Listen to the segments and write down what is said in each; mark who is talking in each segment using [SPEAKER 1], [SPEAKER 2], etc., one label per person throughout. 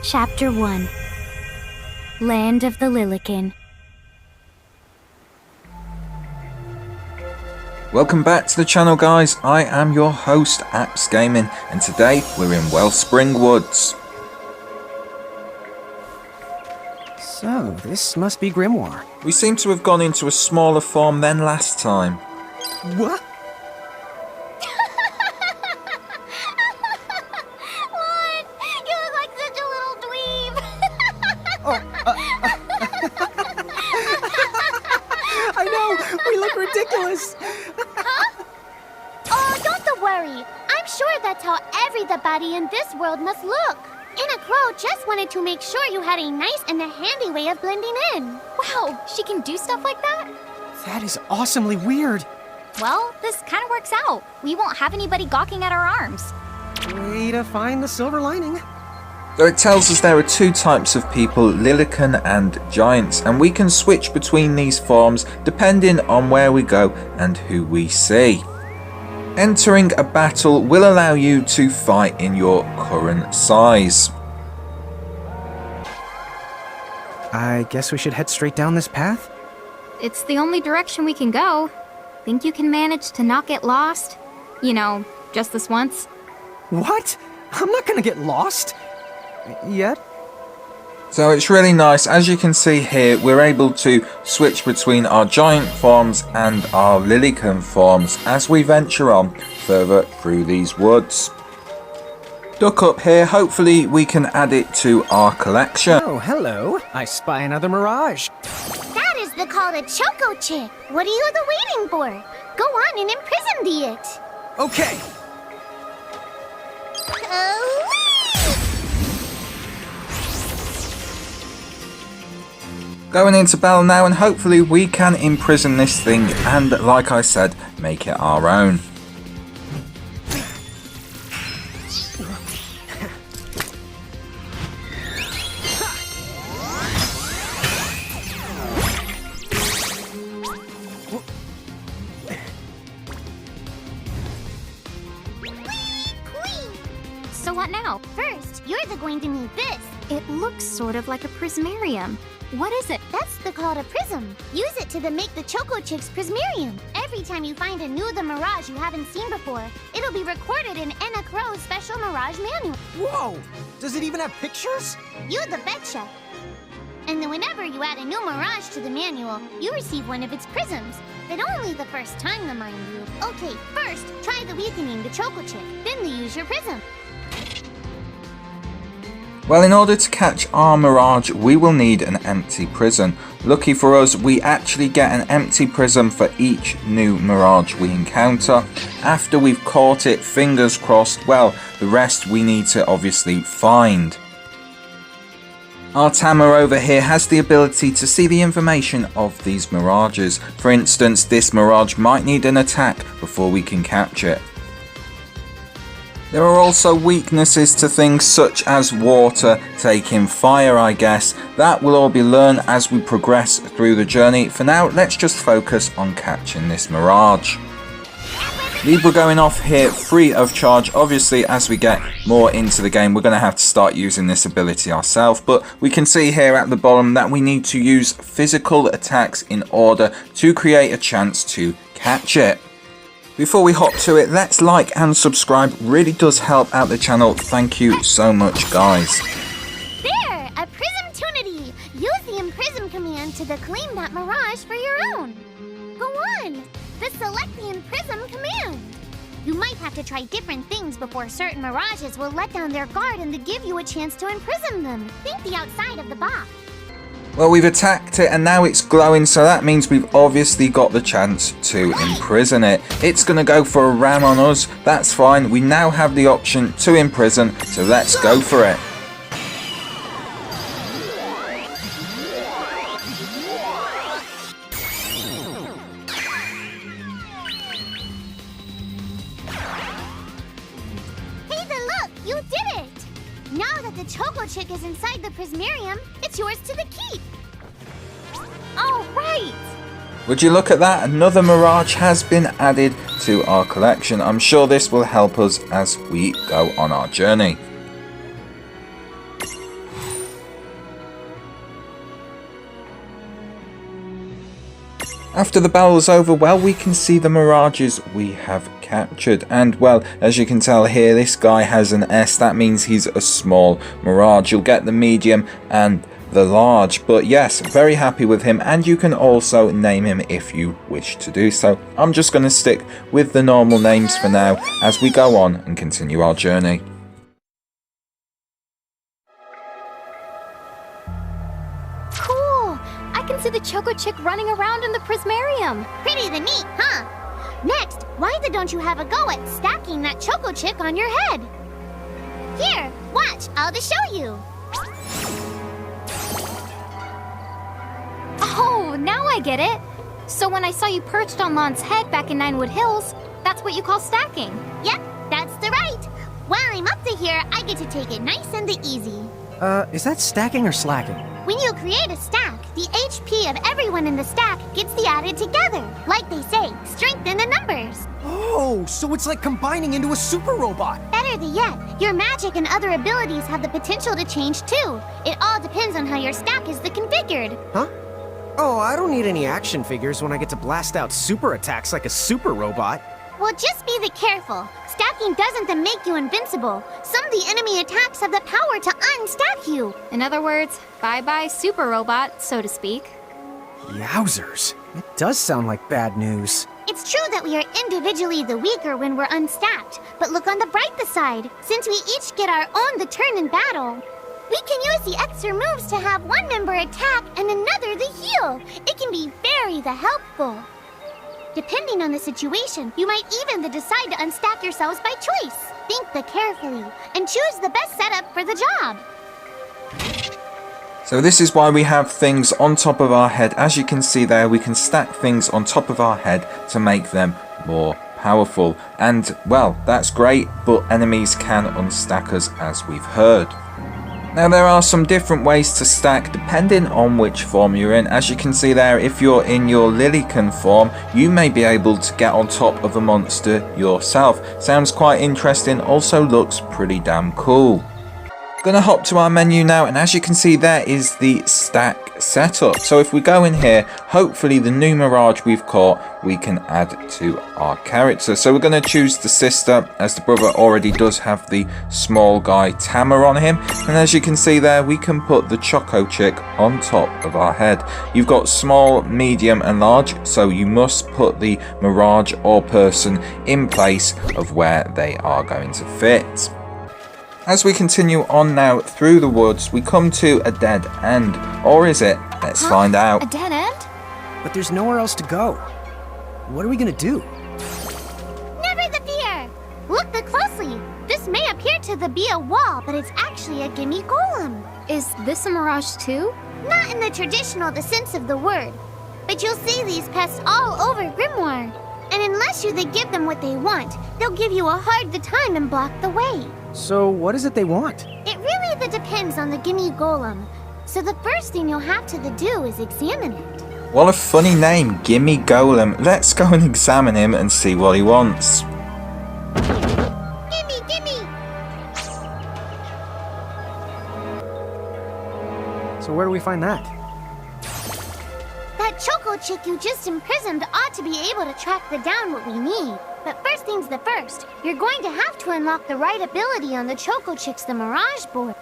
[SPEAKER 1] Chapter 1 Land of the Lilican.
[SPEAKER 2] Welcome back to the channel, guys. I am your host, Aps Gaming, and today we're in Wellspring Woods.
[SPEAKER 3] So, this must be Grimoire.
[SPEAKER 2] We seem to have gone into a smaller form than last time.
[SPEAKER 3] What?
[SPEAKER 1] What? You look like such a little dweeb.
[SPEAKER 3] I know! We look ridiculous!
[SPEAKER 1] Oh, don't worry. I'm sure that's how everybody in this world must look. Anna Crow just wanted to make sure you had a nice and a handy way of blending in. Wow, she can do stuff like that?
[SPEAKER 3] That is awesomely weird.
[SPEAKER 4] Well, this kind of works out. We won't have anybody gawking at our arms.
[SPEAKER 3] Way to find the silver lining.
[SPEAKER 2] So it tells us there are two types of people, Lilican and Giants, and we can switch between these forms depending on where we go and who we see. Entering a battle will allow you to fight in your current size.
[SPEAKER 3] I guess we should head straight down this path?
[SPEAKER 4] It's the only direction we can go. Think you can manage to not get lost? You know, just this once?
[SPEAKER 3] What? I'm not gonna get lost. Yet?
[SPEAKER 2] So it's really nice. As you can see here, we're able to switch between our giant forms and our Lilican forms as we venture on further through these woods. Duck up here, hopefully we can add it to our collection.
[SPEAKER 3] Oh, hello. I spy another mirage.
[SPEAKER 1] That is called a Choco Chick. What are you waiting for? Go on and imprison the it.
[SPEAKER 3] Okay.
[SPEAKER 2] Going into battle now, and hopefully we can imprison this thing and, like I said, make it our own.
[SPEAKER 4] So what now?
[SPEAKER 1] First, you're going to need this.
[SPEAKER 4] It looks sort of like a prismarium. What is it?
[SPEAKER 1] That's called a prism. Use it to make the Choco Chick's prismarium. Every time you find a new Mirage you haven't seen before, it'll be recorded in Anna Crow's special Mirage manual.
[SPEAKER 3] Whoa! Does it even have pictures?
[SPEAKER 1] You the betcha. And then whenever you add a new Mirage to the manual, you receive one of its prisms. But only the first time, mind you. Okay, first, try the weakening the Choco Chick. Then use your prism.
[SPEAKER 2] Well, in order to catch our Mirage, we will need an empty prism. Lucky for us, we actually get an empty prism for each new Mirage we encounter. After we've caught it, fingers crossed, well, the rest we need to obviously find. Our Tamer over here has the ability to see the information of these Mirages. For instance, this Mirage might need an attack before we can catch it. There are also weaknesses to things such as water, taking fire, I guess. That will all be learned as we progress through the journey. For now, let's just focus on catching this Mirage. Libra going off here free of charge. Obviously, as we get more into the game, we're going to have to start using this ability ourselves. But we can see here at the bottom that we need to use physical attacks in order to create a chance to catch it. Before we hop to it, let's like and subscribe. Really does help out the channel. Thank you so much, guys.
[SPEAKER 1] There! A Prismtunity! Use the Imprism command to claim that Mirage for your own. Go on! The Select the Imprism command. You might have to try different things before certain Mirages will let down their guard and to give you a chance to imprison them. Think the outside of the box.
[SPEAKER 2] Well, we've attacked it and now it's glowing, so that means we've obviously got the chance to imprison it. It's going to go for a ram on us. That's fine. We now have the option to imprison, so let's go for it.
[SPEAKER 1] Hey, look! You did it! Now that the Choco Chick is inside the Prismarium, it's yours to the keep.
[SPEAKER 4] Oh, right!
[SPEAKER 2] Would you look at that? Another Mirage has been added to our collection. I'm sure this will help us as we go on our journey. After the battle's over, well, we can see the Mirages we have captured. And, well, as you can tell here, this guy has an S. That means he's a small Mirage. You'll get the medium and the large. But yes, very happy with him. And you can also name him if you wish to do so. I'm just going to stick with the normal names for now as we go on and continue our journey.
[SPEAKER 4] I can see the Choco Chick running around in the Prismarium.
[SPEAKER 1] Pretty the neat, huh? Next, why don't you have a go at stacking that Choco Chick on your head? Here, watch, I'll just show you.
[SPEAKER 4] Oh, now I get it. So when I saw you perched on Lon's head back in Ninewood Hills, that's what you call stacking.
[SPEAKER 1] Yep, that's the right. While I'm up to here, I get to take it nice and easy.
[SPEAKER 3] Is that stacking or slacking?
[SPEAKER 1] When you create a stack, the HP of everyone in the stack gets added together. Like they say, strength in the numbers.
[SPEAKER 3] Oh, so it's like combining into a super robot.
[SPEAKER 1] Better yet, your magic and other abilities have the potential to change too. It all depends on how your stack is configured.
[SPEAKER 3] Huh? Oh, I don't need any action figures when I get to blast out super attacks like a super robot.
[SPEAKER 1] Well, just be careful. Stacking doesn't make you invincible. Some of the enemy attacks have the power to unstack you.
[SPEAKER 4] In other words, bye-bye super robot, so to speak.
[SPEAKER 3] Yowzers. It does sound like bad news.
[SPEAKER 1] It's true that we are individually the weaker when we're unstacked, but look on the brighter side. Since we each get our own turn in battle, we can use the extra moves to have one member attack and another the heal. It can be very helpful. Depending on the situation, you might even decide to unstack yourselves by choice. Think carefully and choose the best setup for the job.
[SPEAKER 2] So this is why we have things on top of our head. As you can see there, we can stack things on top of our head to make them more powerful. And, well, that's great, but enemies can unstack us, as we've heard. Now there are some different ways to stack depending on which form you're in. As you can see there, if you're in your Lillican form, you may be able to get on top of a monster yourself. Sounds quite interesting, also looks pretty damn cool. Gonna hop to our menu now, and as you can see there is the stack setup. So if we go in here, hopefully the new Mirage we've caught we can add to our character. So we're going to choose the sister, as the brother already does have the small guy Tama on him. And as you can see there, we can put the Choco Chick on top of our head. You've got small, medium and large, so you must put the Mirage or person in place of where they are going to fit. As we continue on now through the woods, we come to a dead end. Or is it? Let's find out.
[SPEAKER 4] A dead end?
[SPEAKER 3] But there's nowhere else to go. What are we gonna do?
[SPEAKER 1] Never the fear! Look closely. This may appear to be a wall, but it's actually a gimme golem.
[SPEAKER 4] Is this a Mirage too?
[SPEAKER 1] Not in the traditional sense of the word. But you'll see these pests all over Grimoire. And unless you give them what they want, they'll give you a hard time and block the way.
[SPEAKER 3] So what is it they want?
[SPEAKER 1] It really depends on the gimme golem. So the first thing you'll have to do is examine it.
[SPEAKER 2] What a funny name, Gimme Golem. Let's go and examine him and see what he wants.
[SPEAKER 1] Gimme, gimme!
[SPEAKER 3] So where do we find that?
[SPEAKER 1] That Choco Chick you just imprisoned ought to be able to track down what we need. But first things first, you're going to have to unlock the right ability on the Choco Chick's the Mirage board.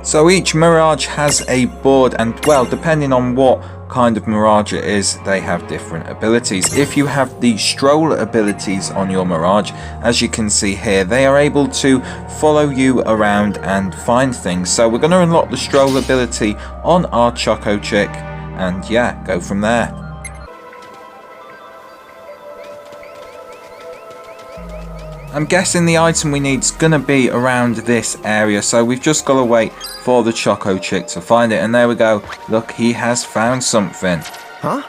[SPEAKER 2] So each Mirage has a board, and well, depending on what kind of Mirage it is, they have different abilities. If you have the Stroll abilities on your Mirage, as you can see here, they are able to follow you around and find things. So we're going to unlock the Stroll ability on our Choco Chick, and yeah, go from there. I'm guessing the item we need is going to be around this area, so we've just got to wait for the Choco Chick to find it. And there we go. Look, he has found something.
[SPEAKER 3] Huh?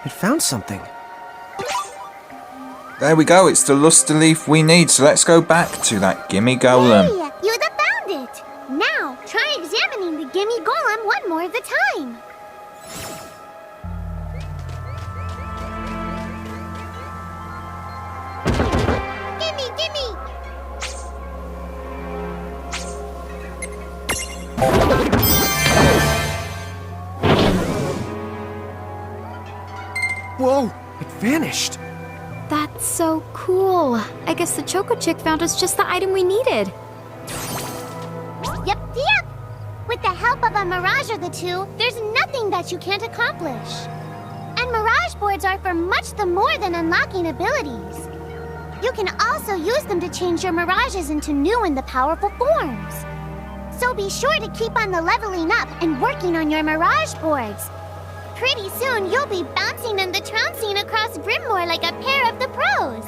[SPEAKER 3] It found something.
[SPEAKER 2] There we go. It's the Luster Leaf we need. So let's go back to that Gimme Golem.
[SPEAKER 1] Hey, you found it! Now, try examining the Gimme Golem one more time.
[SPEAKER 3] Whoa, it vanished.
[SPEAKER 4] That's so cool. I guess the Choco Chick found us just the item we needed.
[SPEAKER 1] Yep. With the help of a Mirage or the two, there's nothing that you can't accomplish. And Mirage boards are for much the more than unlocking abilities. You can also use them to change your Mirages into new and the powerful forms. So be sure to keep on the leveling up and working on your Mirage boards. Pretty soon, you'll be bouncing and the trouncing across Brimmore like a pair of the pros.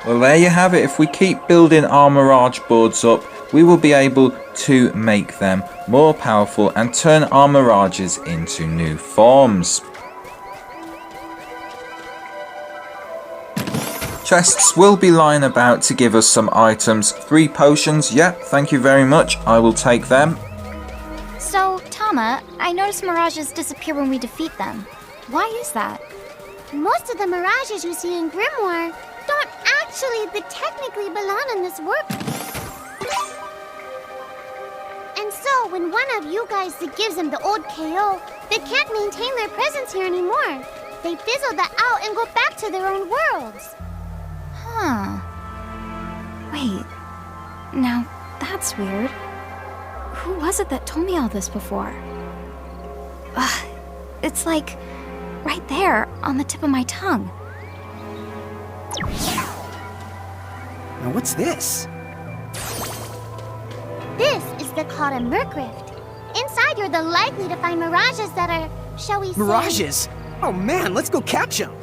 [SPEAKER 2] Well, there you have it. If we keep building our Mirage boards up, we will be able to make them more powerful and turn our Mirages into new forms. Chests will be lying about to give us some items. 3 potions, yep, thank you very much. I will take them.
[SPEAKER 4] So, Tama, I noticed Mirages disappear when we defeat them. Why is that?
[SPEAKER 1] Most of the Mirages you see in Grimoire don't technically belong in this world. And so, when one of you guys gives them the old KO, they can't maintain their presence here anymore. They fizzle that out and go back to their own worlds.
[SPEAKER 4] Huh. Wait. Now, that's weird. Who was it that told me all this before? It's like right there on the tip of my tongue.
[SPEAKER 3] Now what's this?
[SPEAKER 1] This is the called a Merc Rift. Inside, you're the likely to find Mirages that are, shall we say...
[SPEAKER 3] Mirages? Oh man, let's go catch them.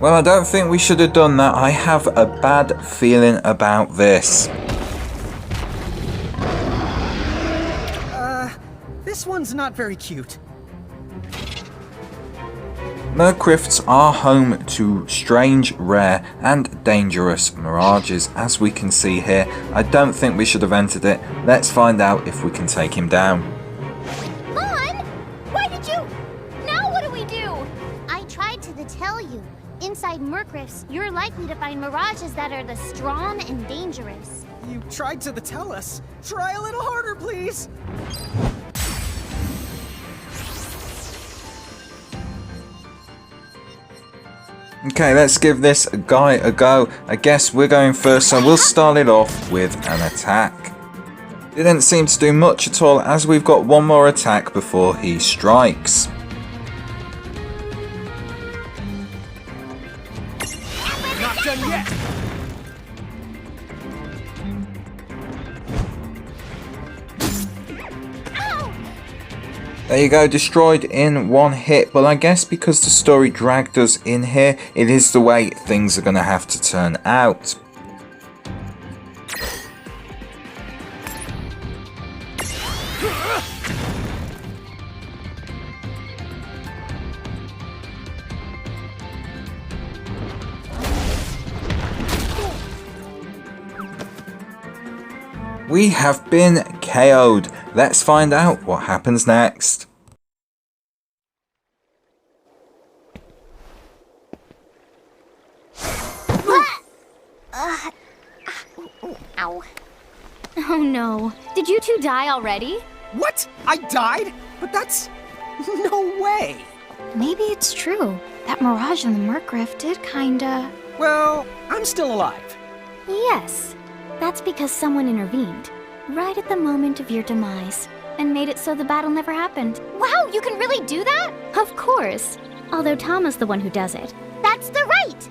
[SPEAKER 2] Well, I don't think we should have done that. I have a bad feeling about this.
[SPEAKER 3] This one's not very cute.
[SPEAKER 2] Merc Rifts are home to strange, rare and dangerous Mirages, as we can see here. I don't think we should have entered it. Let's find out if we can take him down.
[SPEAKER 1] Mon! Why did you... Now what do we do? I tried to tell you. Inside Merc Rifts, you're likely to find Mirages that are the strong and dangerous.
[SPEAKER 3] You tried to tell us. Try a little harder, please.
[SPEAKER 2] Okay, let's give this guy a go. I guess we're going first, so we'll start it off with an attack. Didn't seem to do much at all, as we've got one more attack before he strikes.
[SPEAKER 3] Not done yet.
[SPEAKER 2] There you go, destroyed in one hit. Well, I guess because the story dragged us in here, it is the way things are going to have to turn out. We have been KO'd. Let's find out what happens next.
[SPEAKER 1] Ow.
[SPEAKER 4] Oh no. Did you two die already?
[SPEAKER 3] What? I died? But that's... no way.
[SPEAKER 4] Maybe it's true. That Mirage in the Merc Rift did kinda...
[SPEAKER 3] Well, I'm still alive.
[SPEAKER 4] Yes. That's because someone intervened, right at the moment of your demise, and made it so the battle never happened. Wow, you can really do that? Of course. Although Tama's the one who does it.
[SPEAKER 1] That's the right!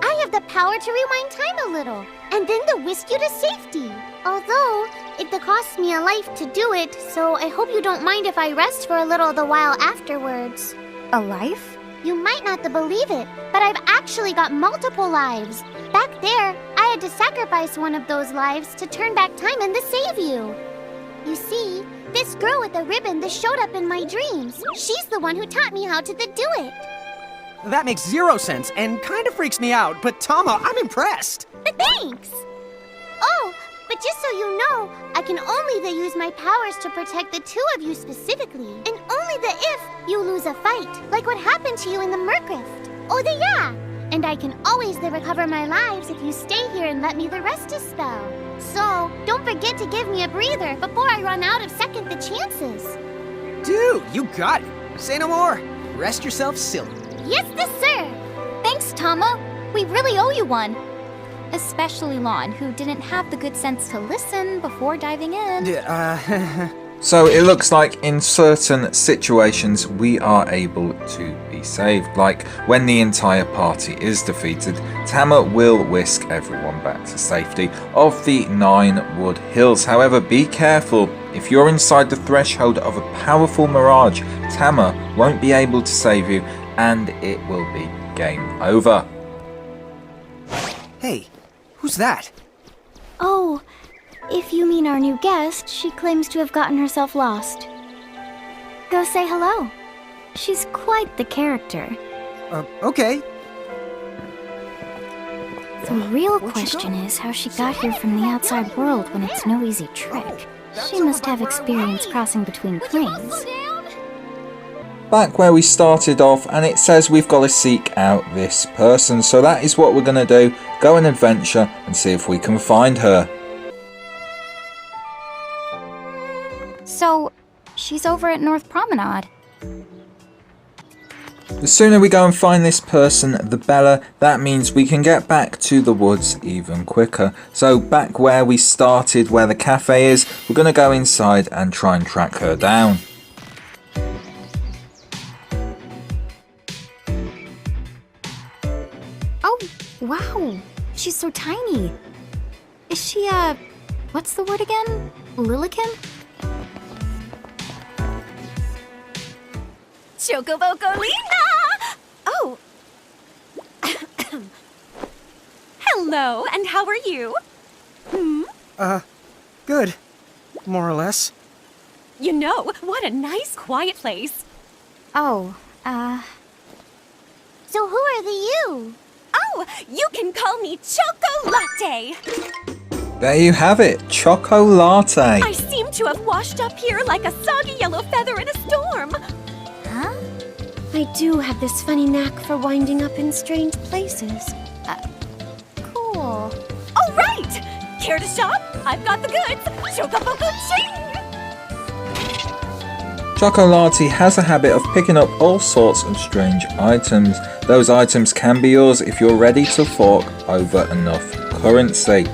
[SPEAKER 1] I have the power to rewind time a little, and then to whisk you to safety. Although, it costs me a life to do it, so I hope you don't mind if I rest for a little the while afterwards.
[SPEAKER 4] A life?
[SPEAKER 1] You might not believe it, but I've actually got multiple lives. Back there, I had to sacrifice one of those lives to turn back time and to save you. You see, this girl with the ribbon that showed up in my dreams, she's the one who taught me how to do it.
[SPEAKER 3] That makes 0 sense and kind of freaks me out, but Tama, I'm impressed.
[SPEAKER 1] Thanks! Oh, but just so you know, I can only use my powers to protect the two of you specifically, and only if you lose a fight, like what happened to you in the Merc Rift. Oh, yeah! And I can always recover my lives if you stay here and let me the rest a spell. So, don't forget to give me a breather before I run out of second the chances.
[SPEAKER 3] Dude, you got it. Say no more. Rest yourself silly.
[SPEAKER 1] Yes, sir.
[SPEAKER 4] Thanks, Tama. We really owe you one. Especially Lon, who didn't have the good sense to listen before diving in.
[SPEAKER 2] So it looks like in certain situations we are able to be saved. Like when the entire party is defeated, Tama will whisk everyone back to safety of the Nine Wood Hills. However, be careful. If you're inside the threshold of a powerful mirage, Tama won't be able to save you and it will be game over.
[SPEAKER 3] Hey, who's that?
[SPEAKER 4] Oh, if you mean our new guest, she claims to have gotten herself lost. Go say hello. She's quite the character.
[SPEAKER 3] Okay.
[SPEAKER 4] The real question is how she got here from the outside world when it's no easy trick. She must have experience crossing between planes.
[SPEAKER 2] Back where we started off, and it says we've got to seek out this person. So that is what we're going to do. Go on adventure and see if we can find her.
[SPEAKER 4] So, she's over at North Promenade.
[SPEAKER 2] The sooner we go and find this person, the better. That means we can get back to the woods even quicker. So back where we started, where the cafe is, we're going to go inside and try and track her down.
[SPEAKER 4] Oh, wow. She's so tiny. Is she, what's the word again? Lilikin?
[SPEAKER 5] Chocobocolina! Oh. Hello, and how are you?
[SPEAKER 3] Good. More or less.
[SPEAKER 5] You know, what a nice, quiet place.
[SPEAKER 4] Oh,
[SPEAKER 1] So who are the you?
[SPEAKER 5] Oh, you can call me Choco Latte.
[SPEAKER 2] There you have it, Choco Latte.
[SPEAKER 5] I seem to have washed up here like a soggy yellow feather in a storm.
[SPEAKER 4] huh?
[SPEAKER 5] I do have this funny knack for winding up in strange places.
[SPEAKER 4] Cool.
[SPEAKER 5] All right! Care to shop? I've got the goods. Chocoboco ching!
[SPEAKER 2] Choco Latte has a habit of picking up all sorts of strange items. Those items can be yours if you're ready to fork over enough currency.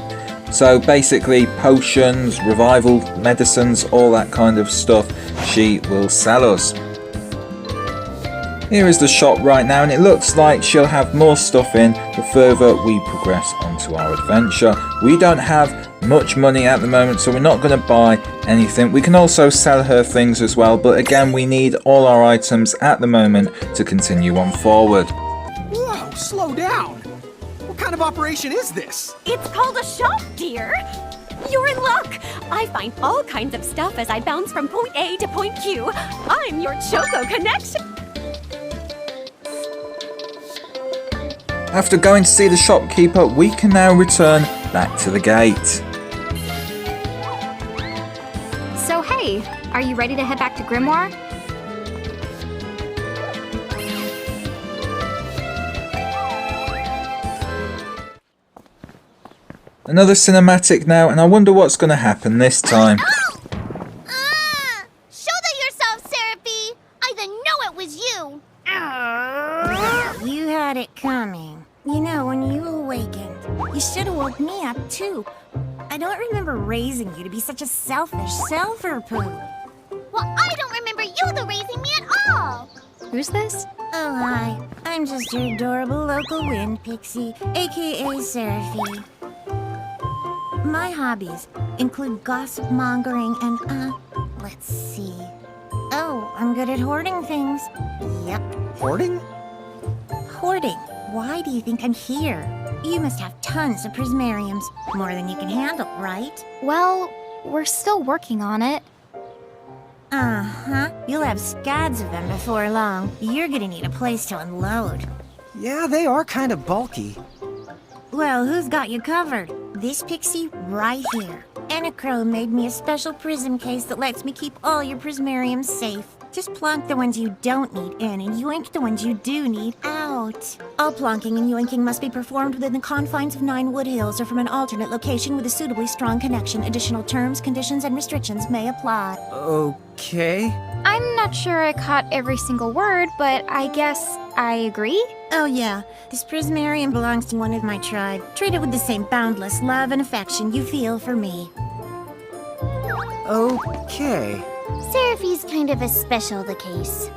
[SPEAKER 2] So basically potions, revival medicines, all that kind of stuff she will sell us. Here is the shop right now, and it looks like she'll have more stuff in the further we progress onto our adventure. We don't have much money at the moment, so we're not going to buy anything. We can also sell her things as well, but again, we need all our items at the moment to continue on forward.
[SPEAKER 3] Whoa, slow down. What kind of operation is this?
[SPEAKER 5] It's called a shop, dear. You're in luck. I find all kinds of stuff as I bounce from point A to point Q. I'm your Choco connection.
[SPEAKER 2] After going to see the shopkeeper, we can now return back to the gate.
[SPEAKER 4] So hey, are you ready to head back to Grimoire?
[SPEAKER 2] Another cinematic now, and I wonder what's going to happen this time.
[SPEAKER 1] Show that yourself, Seraphie! I didn't know it was you!
[SPEAKER 6] You had it coming. You know, when you awakened, you should have woke me up too. I don't remember raising you to be such a selfish self-poo.
[SPEAKER 1] Well, I don't remember you raising me at all!
[SPEAKER 4] Who's this?
[SPEAKER 6] Oh, hi. I'm just your adorable local wind pixie, aka Seraphie. My hobbies include gossip mongering and, let's see. Oh, I'm good at hoarding things. Yep,
[SPEAKER 3] Hoarding?
[SPEAKER 6] hoarding. Why do you think I'm here? You must have tons of prismariums. More than you can handle, right?
[SPEAKER 4] Well, we're still working on it.
[SPEAKER 6] Uh-huh. You'll have scads of them before long. You're gonna need a place to unload.
[SPEAKER 3] Yeah, they are kind of bulky.
[SPEAKER 6] Well, who's got you covered? This pixie right here. Anachrome made me a special prism case that lets me keep all your prismariums safe. Just plonk the ones you don't need in and yoink the ones you do need out. All plonking and yoinking must be performed within the confines of 9 Wood Hills or from an alternate location with a suitably strong connection. Additional terms, conditions, and restrictions may apply.
[SPEAKER 3] Okay.
[SPEAKER 4] I'm not sure I caught every single word, but I guess I agree.
[SPEAKER 6] Oh yeah, this Prismarium belongs to one of my tribe. Treat it with the same boundless love and affection you feel for me.
[SPEAKER 3] Okay.
[SPEAKER 1] Seraphi's kind of a special the case.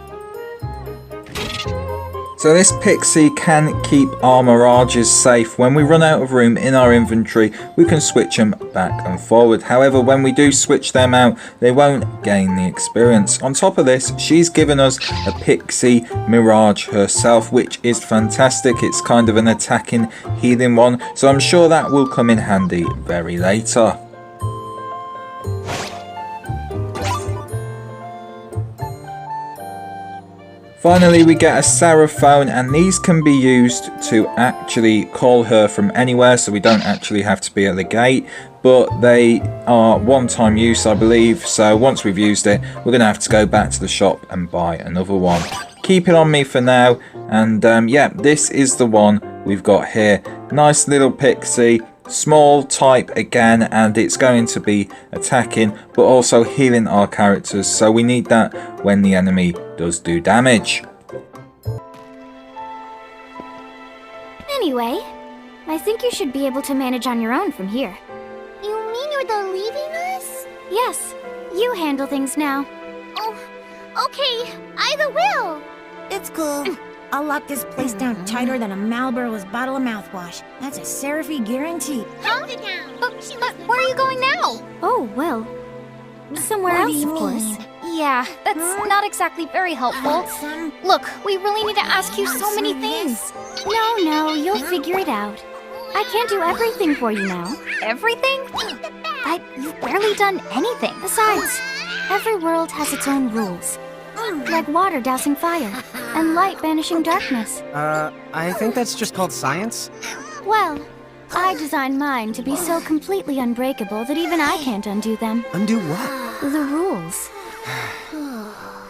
[SPEAKER 2] So this pixie can keep our Mirages safe. When we run out of room in our inventory, we can switch them back and forward. However, when we do switch them out, they won't gain the experience. On top of this, she's given us a pixie Mirage herself, which is fantastic. It's kind of an attacking, healing one, so I'm sure that will come in handy very later. Finally, we get a Seraphone, and these can be used to actually call her from anywhere, so we don't actually have to be at the gate, but they are one-time use, I believe, so once we've used it, we're going to have to go back to the shop and buy another one. Keep it on me for now, and yeah, this is the one we've got here. Nice little pixie. Small type again, and it's going to be attacking but also healing our characters, so we need that when the enemy does do damage.
[SPEAKER 4] Anyway, I think you should be able to manage on your own from here.
[SPEAKER 1] You mean you're the leaving us?
[SPEAKER 4] Yes, you handle things now.
[SPEAKER 1] Oh, okay. Either will.
[SPEAKER 6] It's cool. I'll lock this place down tighter than a Marlboro's bottle of mouthwash. That's a Seraphy guarantee.
[SPEAKER 1] Hold it down.
[SPEAKER 4] But where are you going now? Oh, well, somewhere
[SPEAKER 6] What do
[SPEAKER 4] else,
[SPEAKER 6] you
[SPEAKER 4] of course.
[SPEAKER 6] mean?
[SPEAKER 4] Yeah, that's not exactly very helpful.
[SPEAKER 6] Some
[SPEAKER 4] Look, we really need to ask you so many things. No, you'll figure it out. I can't do everything for you now. Everything? But you've barely done anything. Besides, every world has its own rules. Like water dousing fire, and light banishing darkness.
[SPEAKER 3] I think that's just called science.
[SPEAKER 4] Well, I designed mine to be so completely unbreakable that even I can't undo them.
[SPEAKER 3] Undo what?
[SPEAKER 4] The rules.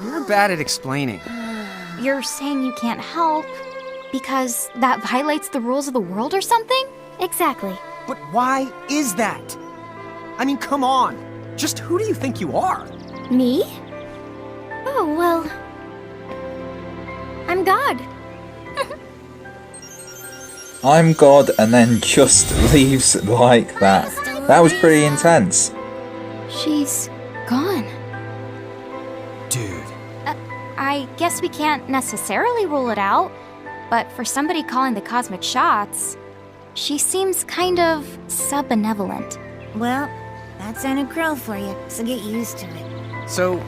[SPEAKER 3] You're bad at explaining.
[SPEAKER 4] You're saying you can't help because that violates the rules of the world or something? Exactly.
[SPEAKER 3] But why is that? I mean, come on. Just who do you think you are?
[SPEAKER 4] Me? Oh, well, I'm God.
[SPEAKER 2] I'm God, and then just leaves like that. That was pretty intense.
[SPEAKER 4] She's gone.
[SPEAKER 3] Dude.
[SPEAKER 4] I guess we can't necessarily rule it out, but for somebody calling the cosmic shots, she seems kind of sub-benevolent.
[SPEAKER 6] Well, that's Anna Crow for you, so get used to it.
[SPEAKER 3] So,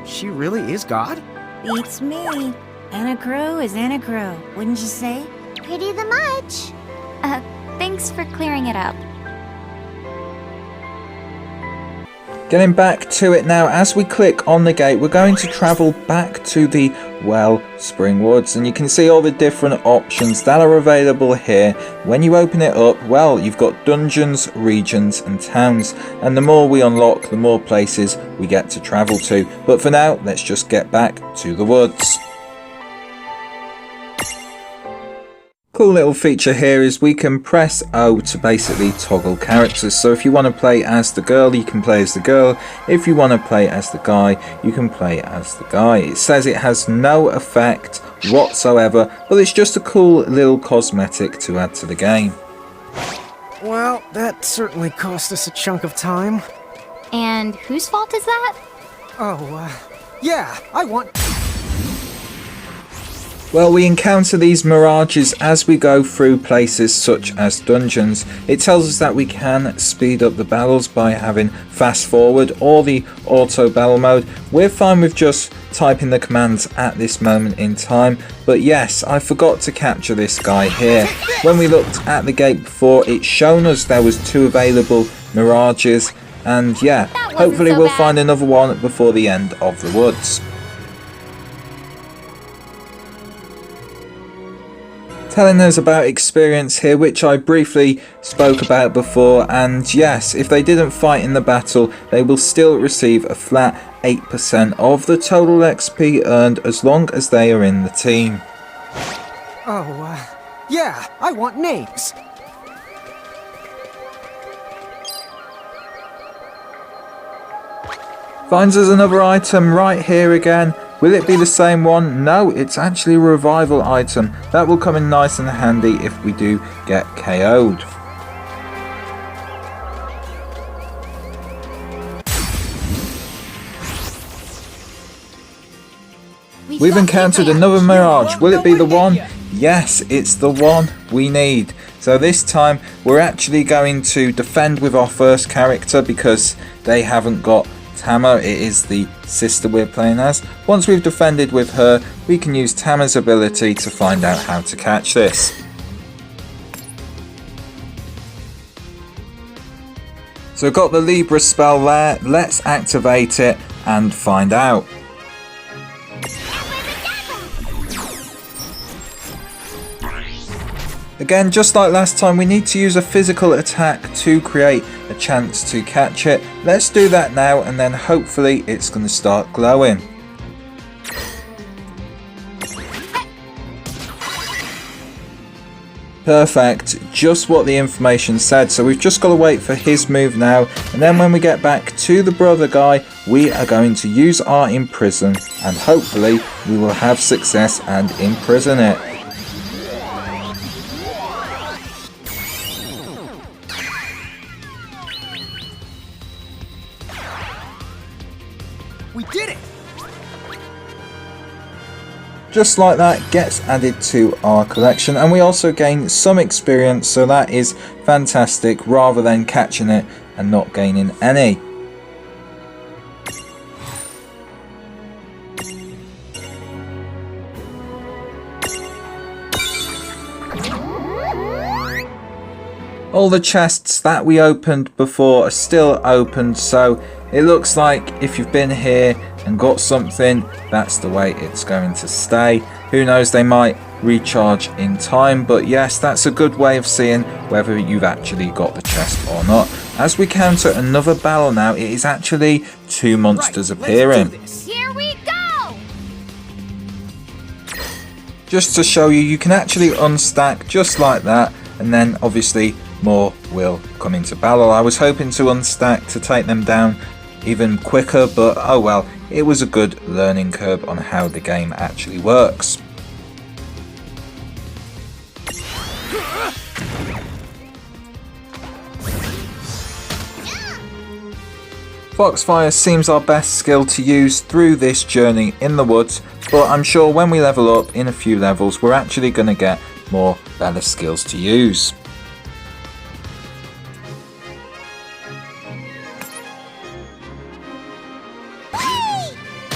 [SPEAKER 3] she really is God?
[SPEAKER 6] Beats me. Anna Crow is Anna Crow, wouldn't you say?
[SPEAKER 1] Pretty the much.
[SPEAKER 4] Thanks for clearing it up.
[SPEAKER 2] Getting back to it now, as we click on the gate, we're going to travel back to the Wellspring Woods, and you can see all the different options that are available here. When you open it up, well, you've got dungeons, regions, and towns, and the more we unlock, the more places we get to travel to. But for now, let's just get back to the woods. Cool little feature here is we can press O to basically toggle characters. So if you want to play as the girl, you can play as the girl. If you want to play as the guy, you can play as the guy. It says it has no effect whatsoever, but it's just a cool little cosmetic to add to the game.
[SPEAKER 3] Well, that certainly cost us a chunk of time.
[SPEAKER 4] And whose fault is that?
[SPEAKER 3] Yeah, I want...
[SPEAKER 2] Well, we encounter these mirages as we go through places such as dungeons. It tells us that we can speed up the battles by having fast forward or the auto battle mode. We're fine with just typing the commands at this moment in time, but yes, I forgot to capture this guy here. When we looked at the gate before, it's shown us there was 2 available mirages, and yeah, hopefully we'll find another one before the end of the woods. telling us about experience here, which I briefly spoke about before, and yes, if they didn't fight in the battle, they will still receive a flat 8% of the total XP earned as long as they are in the team.
[SPEAKER 3] Oh, yeah, I want names.
[SPEAKER 2] Finds us another item right here again. Will it be the same one? No, it's actually a revival item. That will come in nice and handy if we do get KO'd. We've encountered another Mirage. Will it be the one? Yes, it's the one we need. So this time we're actually going to defend with our first character because they haven't got Tama. It is the sister we're playing as. Once we've defended with her, we can use Tama's ability to find out how to catch this. So I've got the Libra spell there. Let's activate it and find out. Again, just like last time, we need to use a physical attack to create a chance to catch it. Let's do that now, and then hopefully it's going to start glowing. Perfect, just what the information said. So we've just got to wait for his move now, and then when we get back to the brother guy, we are going to use our imprison, and hopefully we will have success and imprison it.
[SPEAKER 3] We did it!
[SPEAKER 2] Just like that, gets added to our collection, and we also gain some experience, so that is fantastic rather than catching it and not gaining any. All the chests that we opened before are still open, so it looks like if you've been here and got something, that's the way it's going to stay. Who knows, they might recharge in time, but yes, that's a good way of seeing whether you've actually got the chest or not. As we counter another battle now, it is actually two monsters appearing.
[SPEAKER 1] Here we go!
[SPEAKER 2] Just to show you, you can actually unstack just like that, and then obviously more will come into battle. I was hoping to unstack to take them down even quicker, but oh well, it was a good learning curve on how the game actually works. Foxfire seems our best skill to use through this journey in the woods, but I'm sure when we level up in a few levels, we're actually going to get more better skills to use.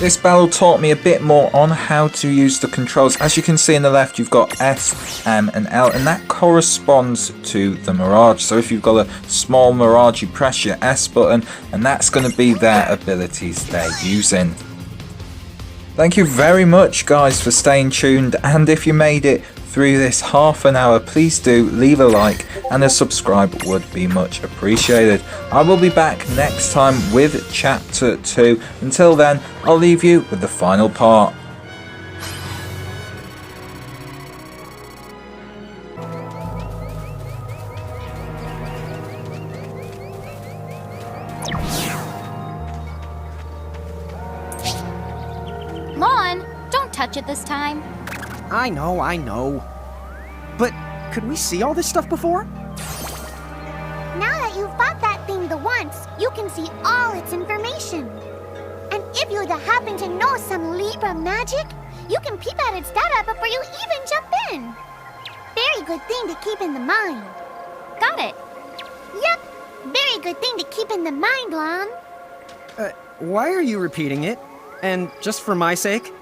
[SPEAKER 2] This battle taught me a bit more on how to use the controls. As you can see on the left, you've got S, M and L, and that corresponds to the Mirage. So if you've got a small Mirage, you press your S button, and that's going to be their abilities they're using. Thank you very much guys for staying tuned, and if you made it through this half an hour, please do leave a like and a subscribe would be much appreciated. I will be back next time with chapter 2. Until then, I'll leave you with the final part.
[SPEAKER 4] Lon, don't touch it this time.
[SPEAKER 3] I know. But could we see all this stuff before?
[SPEAKER 1] Now that you've fought that thing the once, you can see all its information. And if you happen to know some Libra magic, you can peep at its data before you even jump in. Very good thing to keep in the mind.
[SPEAKER 4] Got it.
[SPEAKER 1] Yep, very good thing to keep in the mind, Lon.
[SPEAKER 3] Why are you repeating it? And just for my sake?